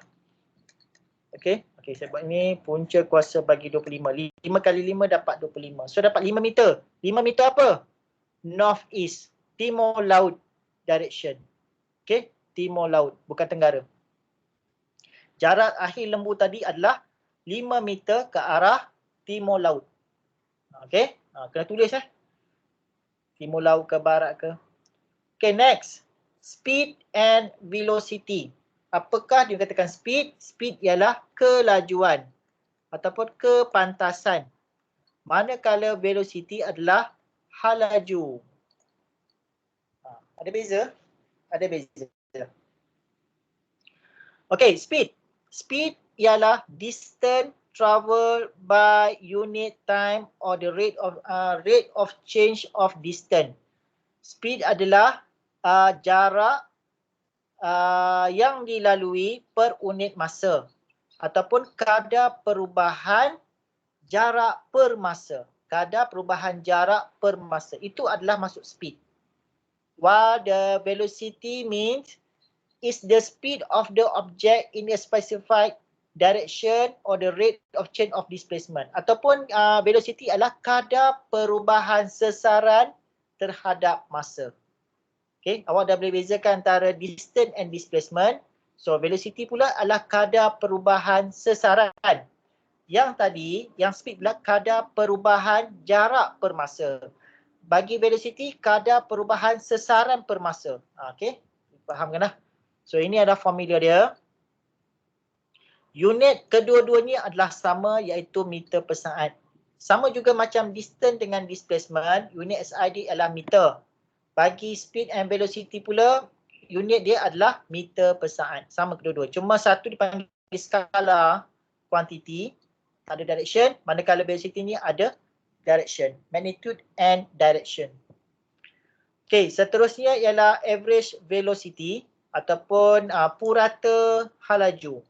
Okey, saya buat ni punca kuasa bagi 25. 5 kali 5 dapat 25. So dapat 5 meter. 5 meter apa? North east, timur laut direction. Okey, timur laut, bukan tenggara. Jarak akhir lembu tadi adalah 5 meter ke arah timur laut. Okey, kena tulis timur laut ke barat ke. Okey, next. Speed and velocity. Apakah dia katakan speed? Speed ialah kelajuan ataupun kepantasan. Manakala velocity adalah halaju. Ada beza? Ada beza. Okay, speed. Speed ialah distance travel by unit time or the rate of change of distance. Speed adalah jarak yang dilalui per unit masa ataupun kadar perubahan jarak per masa. Kadar perubahan jarak per masa. Itu adalah masuk speed. While the velocity means is the speed of the object in a specified direction or the rate of change of displacement. Ataupun velocity adalah kadar perubahan sesaran terhadap masa. Okay, awak dah boleh bezakan antara distance and displacement. So, velocity pula adalah kadar perubahan sesaran. Yang tadi, yang speed pula kadar perubahan jarak per masa. Bagi velocity, kadar perubahan sesaran per masa. Okay, faham kan lah? So, ini adalah formula dia. Unit kedua-duanya adalah sama iaitu meter per saat. Sama juga macam distance dengan displacement, unit SID adalah meter. Bagi speed and velocity pula, unit dia adalah meter per saat. Sama kedua-dua. Cuma satu dipanggil skala quantity, ada direction, manakala velocity ni ada direction, magnitude and direction. Okay, seterusnya ialah average velocity ataupun purata halaju.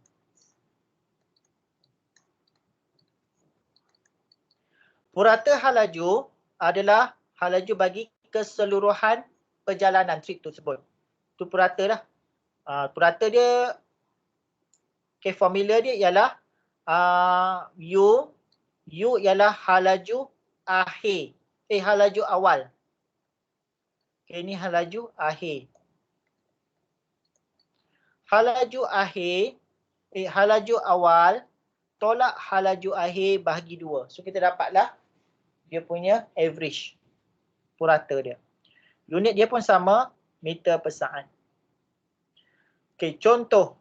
Purata halaju adalah halaju bagi keseluruhan perjalanan trip tersebut. Itu purata lah. Purata dia, okay, formula dia ialah U ialah halaju akhir. Halaju awal. Okay, ini halaju akhir. Halaju akhir, halaju awal tolak halaju akhir bahagi 2. So kita dapatlah dia punya average purata dia. Unit dia pun sama, meter per saat. Okey, contoh.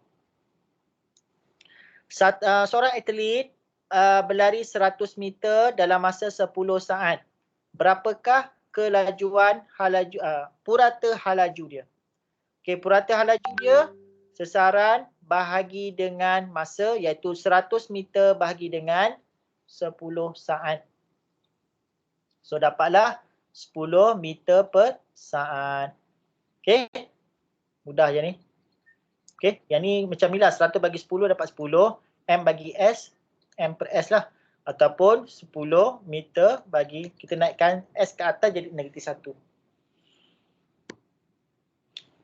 Seorang atlet berlari 100 meter dalam masa 10 saat. Berapakah kelajuan halaju purata halaju dia? Okey, purata halaju dia sesaran bahagi dengan masa iaitu 100 meter bahagi dengan 10 saat. So dapatlah 10 meter per saat. Okey. Mudah je ni. Okey. Yang ni macam ni lah. 100 bagi 10 dapat 10. M bagi S. M per S lah. Ataupun 10 meter bagi kita naikkan S ke atas jadi negatif 1.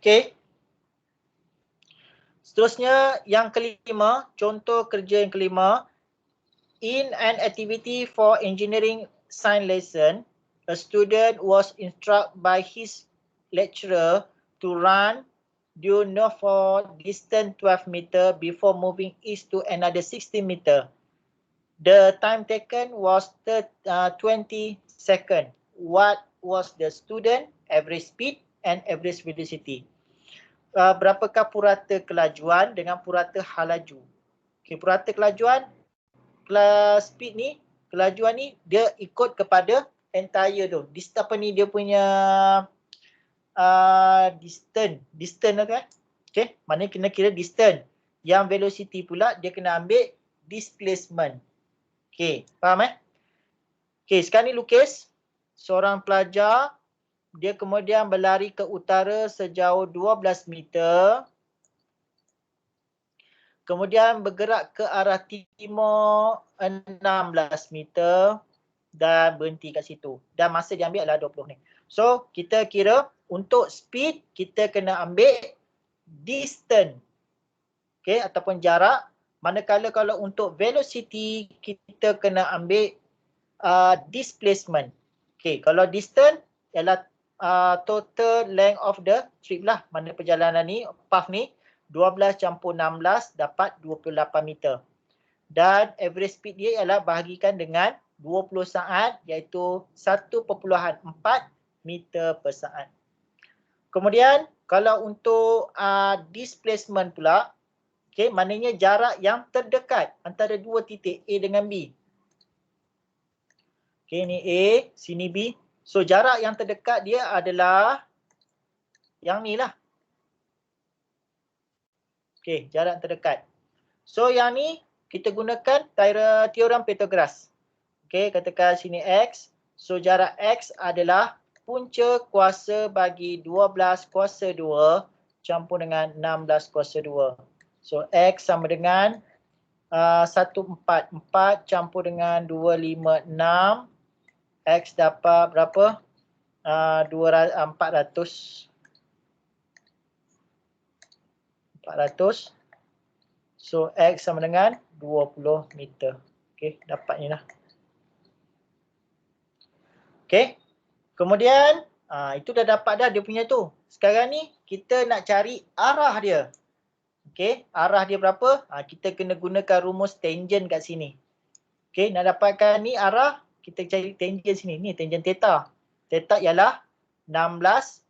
Okey. Seterusnya yang kelima. Contoh kerja yang kelima. In an activity for engineering science lesson, a student was instructed by his lecturer to run due north for distance 12 meter before moving east to another 60 meter. The time taken was 20 seconds. What was the student average speed and average velocity? Berapakah purata kelajuan dengan purata halaju? Okay, purata kelajuan, speed ni, kelajuan ni dia ikut kepada entire tu. Apa ni dia punya distance kan? Okay, mana kena kira distance. Yang velocity pula dia kena ambil displacement. Okay, faham Okay, sekarang ni lukis. Seorang pelajar, dia kemudian berlari ke utara sejauh 12 meter. Kemudian bergerak ke arah timur 16 meter dan berhenti kat situ. Dan masa dia ambil adalah 20 ni. So, kita kira untuk speed, kita kena ambil distance. Okay, ataupun jarak. Manakala kalau untuk velocity, kita kena ambil displacement. Okay, kalau distance ialah total length of the trip lah. Mana perjalanan ni, path ni. 12 campur 16 dapat 28 meter. Dan average speed dia ialah bahagikan dengan 20 saat iaitu 1.4 meter per saat. Kemudian kalau untuk displacement pula, okay, maknanya jarak yang terdekat antara dua titik A dengan B. Okay, ni A, sini B. So jarak yang terdekat dia adalah yang ni lah. Okey, jarak terdekat. So yang ni kita gunakan teorem Pythagoras. Okey, katakan sini X. So jarak X adalah punca kuasa bagi 12 kuasa 2 campur dengan 16 kuasa 2. So X sama dengan 144 campur dengan 256. X dapat berapa? 400. So X sama dengan 20 meter. Okey, dapat ni lah. Okey. Kemudian itu dah dapat dah dia punya tu. Sekarang ni kita nak cari arah dia. Okey, arah dia berapa? Kita kena gunakan rumus tangent kat sini. Okey, nak dapatkan ni arah, kita cari tangent sini. Ni tangent theta. Theta ialah 16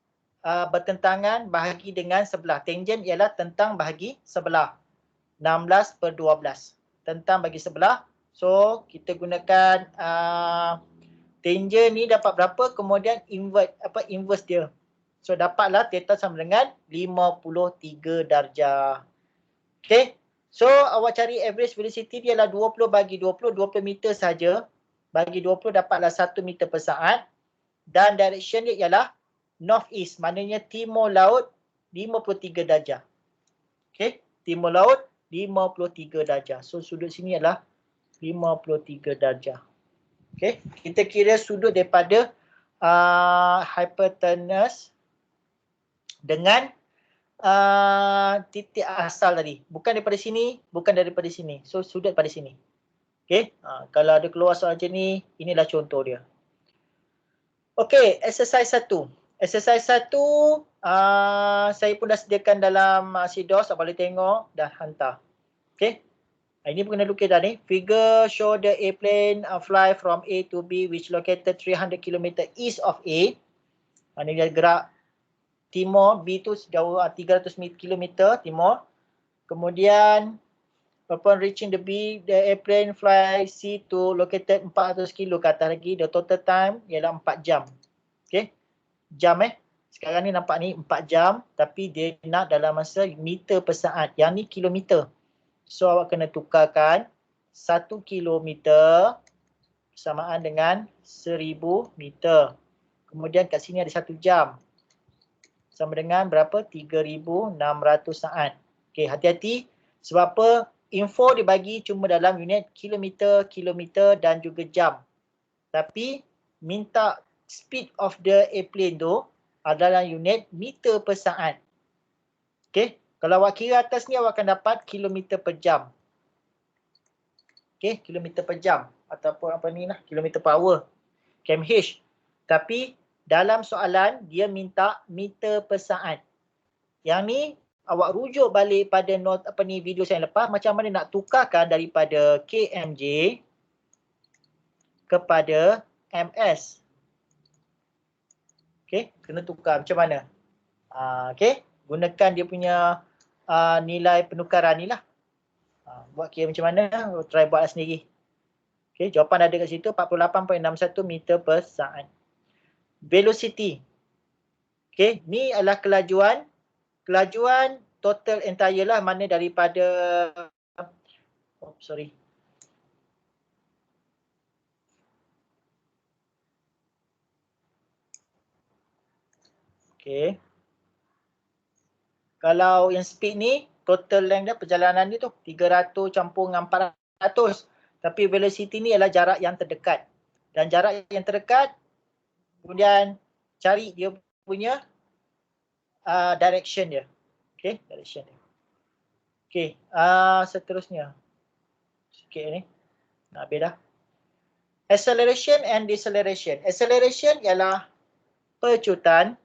bertentangan bahagi dengan sebelah. Tangent ialah tentang bahagi sebelah. 16 per 12. Tentang bagi sebelah. So, kita gunakan tangent ni dapat berapa, kemudian inverse dia. So, dapatlah theta sama dengan 53 darjah. Okay. So, awak cari average velocity dia adalah 20 bagi 20 meter saja. Bagi 20 dapatlah 1 meter per saat. Dan direction dia ialah north east, maknanya timur laut 53 darjah. Okey, timur laut 53 darjah. So sudut sini adalah 53 darjah. Okey, kita kira sudut daripada hypotenuse dengan titik asal tadi. Bukan daripada sini, bukan daripada sini. So sudut pada sini. Okey, kalau ada keluar soal macam ni, inilah contoh dia. Okey, exercise 1. Exercise 1 saya pun dah sediakan dalam CDOS, boleh tengok, dah hantar. Okey. Ini pun kena lukis dah ni. Figure show the airplane fly from A to B which located 300 km east of A. Ini dia gerak timur, B tu sejauh 300 km timur. Kemudian upon reaching the B, the airplane fly C to located 400 km ke atas lagi. The total time ialah 4 jam. Okey. Jam Sekarang ni nampak ni 4 jam tapi dia nak dalam masa meter per saat. Yang ni kilometer. So awak kena tukarkan 1 kilometer bersamaan dengan 1000 meter. Kemudian kat sini ada 1 jam. Sama dengan berapa? 3600 saat. Okey, hati-hati sebab apa? Info dibagi cuma dalam unit kilometer, kilometer dan juga jam. Tapi minta speed of the airplane tu adalah unit meter per saat. Okey, kalau awak kira atas ni awak akan dapat kilometer per jam. Okey, kilometer per jam ataupun apa ni lah, kilometer per hour. kmh. Tapi dalam soalan dia minta meter per saat. Yang ni awak rujuk balik pada video saya lepas macam mana nak tukarkan daripada kmj kepada ms. Okey, kena tukar macam mana? Okey, gunakan dia punya nilai penukaran ni lah. Buat kira macam mana, try buat sendiri. Okey, jawapan ada kat situ 48.61 meter per saat. Velocity. Okey, ni adalah kelajuan. Kelajuan total entire lah, mana daripada Okey. Kalau yang speed ni, total length dia, perjalanan dia tu 300 campur dengan 400. Tapi velocity ni adalah jarak yang terdekat. Dan jarak yang terdekat, kemudian cari dia punya direction dia. Okey, direction dia. Okey, seterusnya. Sikit ni. Habis dah. Acceleration and deceleration. Acceleration ialah pecutan.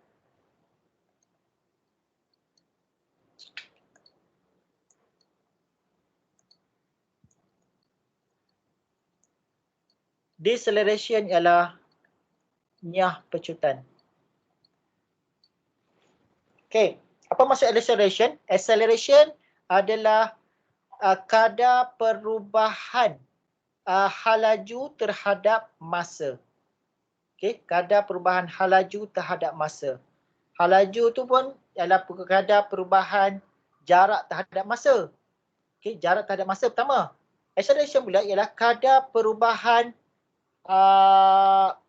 Deceleration ialah nyah pecutan. Okey, apa maksud acceleration? Acceleration adalah kadar perubahan hal laju terhadap masa. Okey, kadar perubahan hal laju terhadap masa. Hal laju tu pun ialah kadar perubahan jarak terhadap masa. Okey, jarak terhadap masa pertama. Acceleration pula ialah kadar perubahan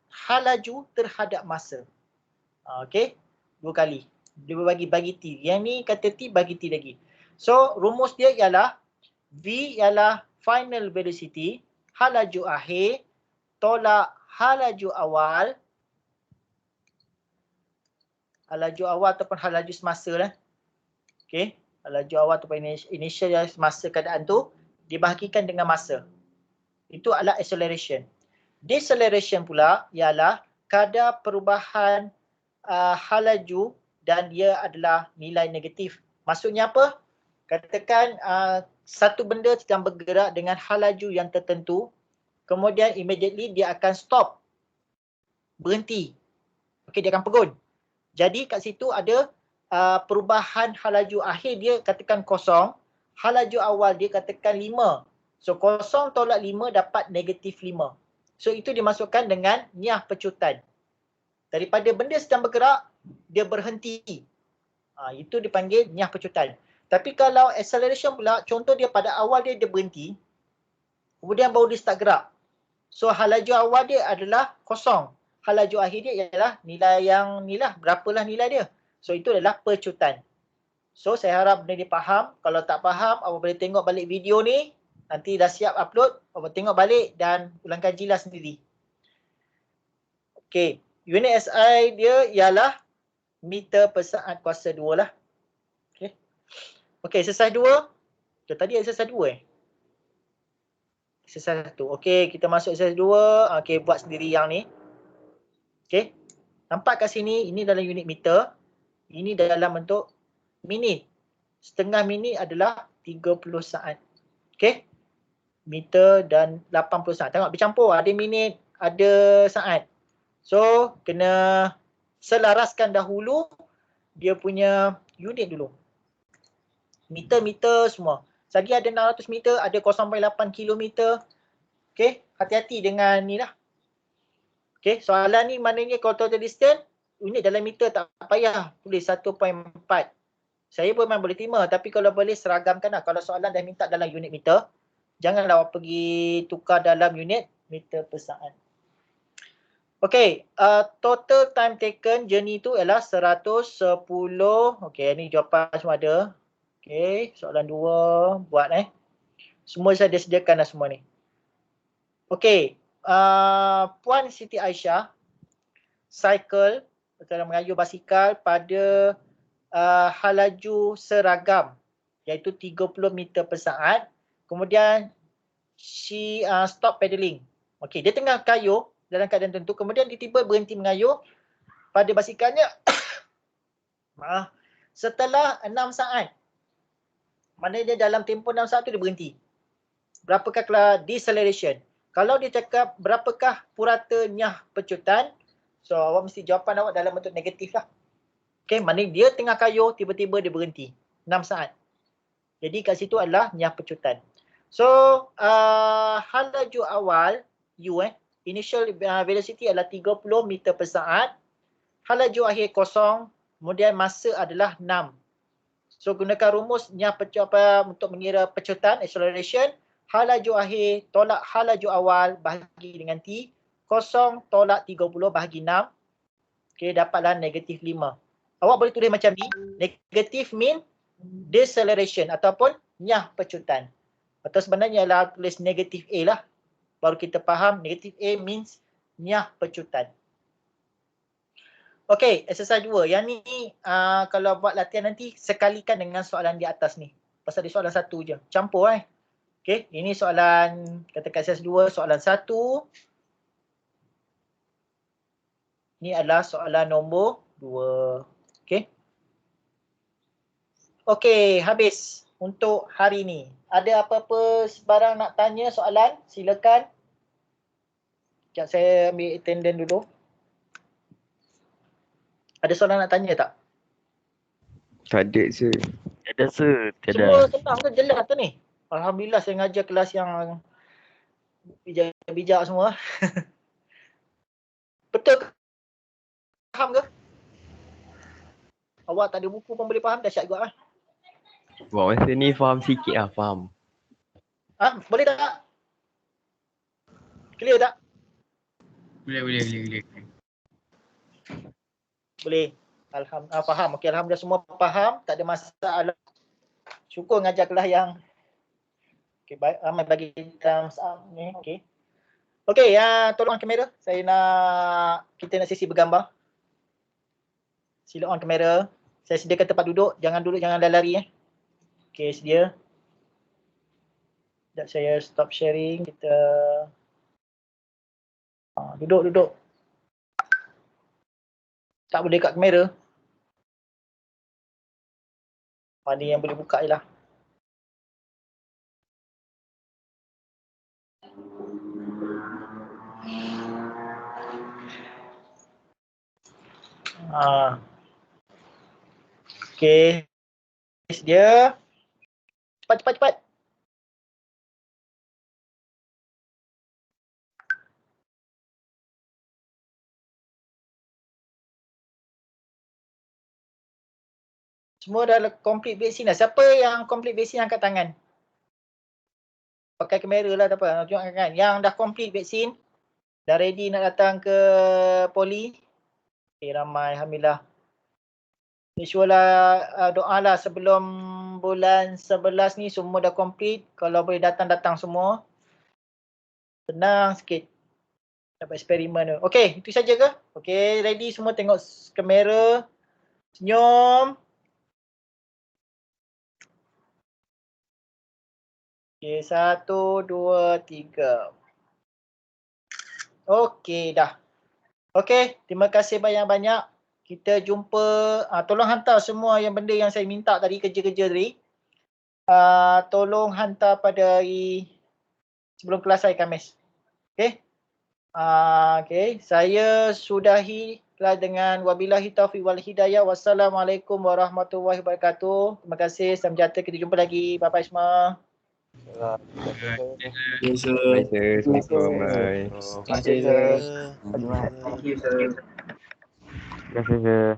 hal laju terhadap masa. Okey, 2 kali. Dia bagi T. Yang ni kata T bagi T lagi. So, rumus dia ialah V ialah final velocity, hal laju akhir, tolak hal laju awal. Hal laju awal ataupun hal laju semasa lah. Okey, hal laju awal ataupun initial semasa keadaan tu dibahagikan dengan masa. Itu adalah acceleration. Deceleration pula ialah kadar perubahan hal laju dan dia adalah nilai negatif. Maksudnya apa? Katakan satu benda sedang bergerak dengan hal laju yang tertentu, kemudian immediately dia akan stop, berhenti. Okey, dia akan pegun. Jadi kat situ ada perubahan hal laju akhir dia katakan kosong, hal laju awal dia katakan 5. So kosong tolak 5 dapat negatif 5. So itu dimasukkan dengan niah pecutan. Daripada benda sedang bergerak, dia berhenti. Itu dipanggil niah pecutan. Tapi kalau acceleration pula, contoh dia pada awal dia berhenti, kemudian baru dia start gerak. So hal laju awal dia adalah kosong. Hal laju akhir dia ialah nilai yang ni lah, berapalah nilai dia. So itu adalah pecutan. So saya harap benda ni faham. Kalau tak faham, awak boleh tengok balik video ni. Nanti dah siap upload, awak tengok balik dan ulang kajilah sendiri. Okey, unit SI dia ialah meter per saat kuasa 2 lah. Okey. Okey, exercise 2. Tadi exercise 2 Exercise 1. Okey, kita masuk exercise 2. Okey, buat sendiri yang ni. Okey. Nampak kat sini, ini dalam unit meter. Ini dalam bentuk minit. Setengah minit adalah 30 saat. Okey. Meter dan 80 saat. Tengok bercampur. Ada minit, ada saat. So, kena selaraskan dahulu dia punya unit dulu. Meter semua. Lagi ada 600 meter, ada 0.8 kilometer. Okey, hati-hati dengan ni lah. Okey, soalan ni maknanya kalau total distance, unit dalam meter tak payah tulis 1.4. Saya pun memang boleh terima, tapi kalau boleh seragamkan lah. Kalau soalan dah minta dalam unit meter, janganlah awak pergi tukar dalam unit meter per saat. Okey, total time taken journey tu ialah 110. Okey, ni jawapan semua ada. Okey, soalan 2 buat semua saya dah sediakan dah semua ni. Okey, Puan Siti Aisyah cycle atau mengayuh basikal pada hal laju seragam iaitu 30 meter per saat. Kemudian she stop pedaling. Okey, dia tengah kayuh dalam keadaan tertentu, kemudian dia tiba berhenti mengayuh pada basikalnya setelah 6 saat. Maknanya dia dalam tempoh 6 saat tu dia berhenti. Berapakah deceleration? Kalau dia cakap berapakah purata niah pecutan, so awak mesti jawapan awak dalam bentuk negatif lah. Okay, maknanya dia tengah kayuh, tiba-tiba dia berhenti. 6 saat. Jadi kat situ adalah niah pecutan. So, hal laju awal, U initial velocity adalah 30 meter per saat. Hal laju akhir kosong, kemudian masa adalah 6. So gunakan rumus niah pecutan untuk mengira pecutan, acceleration. Hal laju akhir tolak hal laju awal bahagi dengan T. Kosong tolak 30 bahagi 6. Okay, dapatlah negatif 5. Awak boleh tulis macam ni. Negatif mean deceleration ataupun niah pecutan. Atau sebenarnya ialah tulis negatif A lah. Baru kita faham negatif A means niah pecutan. Okey, exercise 2. Yang ni kalau buat latihan nanti sekalikan dengan soalan di atas ni. Pasal dia soalan 1 je. Campur Okey, ini soalan katakan exercise 2, soalan 1. Ini adalah soalan nombor 2. Okey. Okey, habis untuk hari ni. Ada apa-apa sebarang nak tanya soalan? Silakan. Sekejap saya ambil attendance dulu. Ada soalan nak tanya tak? Tak ada, sir. Ada sir, Semua tiada. senang ke jelas tu ni? Alhamdulillah saya ngajar kelas yang bijak-bijak semua. Betul ke? Faham ke? Awak tak ada buku pun boleh faham, dahsyat juga lah. Buat masa ni faham sikit lah, faham. Boleh tak? Clear tak? Boleh. Boleh. Faham. Okey, alhamdulillah semua faham, tak ada masalah. Syukur ngajar kelas yang baik, ramai bagi dalam ni. Okey, tolong on kamera. Kita nak sesi bergambar. Sila on kamera. Saya sediakan tempat duduk, jangan lari. Okey, sedia. Sekejap saya stop sharing. Kita duduk. Tak boleh kat kamera. Mana yang boleh buka je lah. Okey. Sedia. Cepat. Semua dah complete vaksin dah. Siapa yang complete vaksin angkat tangan? Pakai kamera lah tak apa. Tengok kan. Yang dah complete vaksin, dah ready nak datang ke poli. Okay, ramai. Alhamdulillah. Make sure lah doa lah sebelum bulan 11 ni semua dah complete. Kalau boleh datang semua. Senang sikit. Dapat eksperimen tu. Okay, itu saja ke? Okay, ready semua tengok kamera. Senyum. Okay, 1, 2, 3. Okay, dah. Okay, terima kasih banyak-banyak. Kita jumpa, tolong hantar semua yang benda yang saya minta tadi, kerja-kerja tadi. Tolong hantar pada hari sebelum kelas hari Khamis. Okay. Okay, saya sudahi kelas dengan wabillahi taufiq wal hidayah. Wassalamualaikum warahmatullahi wabarakatuh. Terima kasih, salam sejahtera. Kita jumpa lagi. Bye-bye semua. Baik, sir. Assalamualaikum. Bye. Terima kasih, sir. Terima kasih, sir.